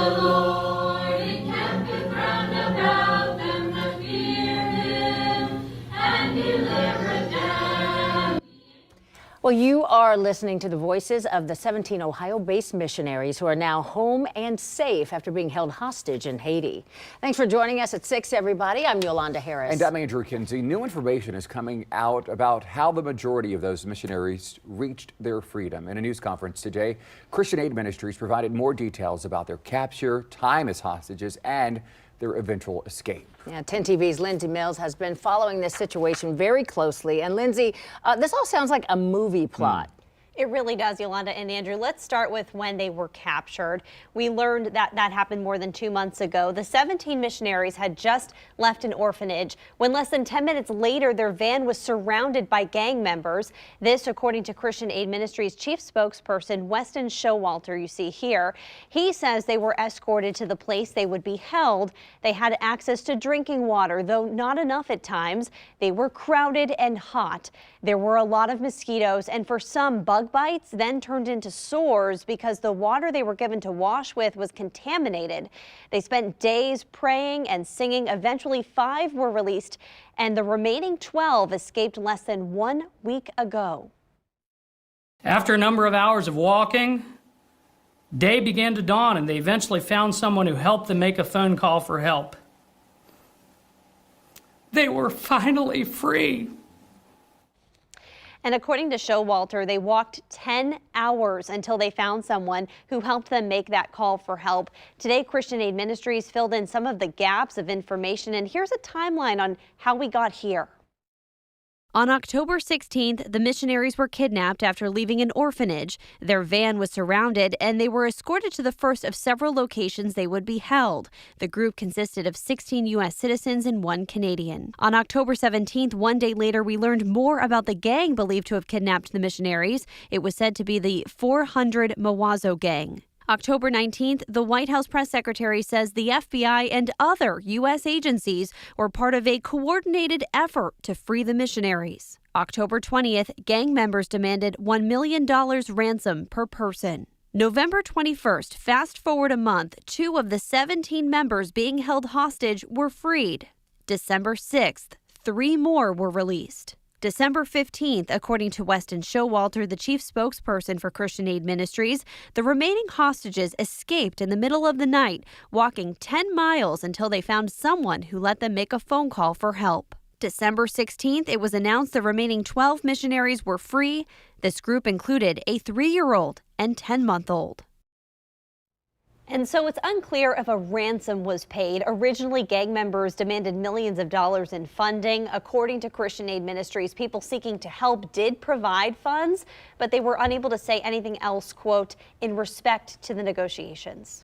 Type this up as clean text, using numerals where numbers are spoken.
The Lord encampeth round about them that fear him, and delivereth them. Well, you are listening to the voices of the 17 Ohio-based missionaries who are now home and safe after being held hostage in Haiti. Thanks for joining us at 6, everybody. I'm Yolanda Harris. And I'm Andrew Kinsey. New information is coming out about how the majority of those missionaries reached their freedom. In a news conference today, Christian Aid Ministries provided more details about their capture, time as hostages, and their eventual escape. Yeah, 10 TV's Lindsay Mills has been following this situation very closely. And Lindsay, this all sounds like a movie plot. It really does, Yolanda and Andrew. Let's start with when they were captured. We learned that happened more than 2 months ago. The 17 missionaries had just left an orphanage when less than 10 minutes later, their van was surrounded by gang members. This, according to Christian Aid Ministries chief spokesperson West Showalter, you see here. He says they were escorted to the place they would be held. They had access to drinking water, though not enough at times. They were crowded and hot. There were a lot of mosquitoes, and for some, bug bites then turned into sores because the water they were given to wash with was contaminated. They spent days praying and singing. Eventually, 5 were released, and the remaining 12 escaped less than 1 week ago. After a number of hours of walking, day began to dawn, and they eventually found someone who helped them make a phone call for help. They were finally free. And according to Showalter, they walked 10 hours until they found someone who helped them make that call for help. Today, Christian Aid Ministries filled in some of the gaps of information, and here's a timeline on how we got here. On October 16th, the missionaries were kidnapped after leaving an orphanage. Their van was surrounded, and they were escorted to the first of several locations they would be held. The group consisted of 16 U.S. citizens and 1 Canadian. On October 17th, 1 day later, we learned more about the gang believed to have kidnapped the missionaries. It was said to be the 400 Mawazo gang. October 19th, the White House press secretary says the FBI and other U.S. agencies were part of a coordinated effort to free the missionaries. October 20th, gang members demanded $1 million ransom per person. November 21st, fast forward a month, 2 of the 17 members being held hostage were freed. December 6th, 3 more were released. December 15th, according to West Showalter, the chief spokesperson for Christian Aid Ministries, the remaining hostages escaped in the middle of the night, walking 10 miles until they found someone who let them make a phone call for help. December 16th, it was announced the remaining 12 missionaries were free. This group included a 3-year-old and 10-month-old. And so it's unclear if a ransom was paid. Originally, gang members demanded millions of dollars in funding. According to Christian Aid Ministries, people seeking to help did provide funds, but they were unable to say anything else, quote, in respect to the negotiations.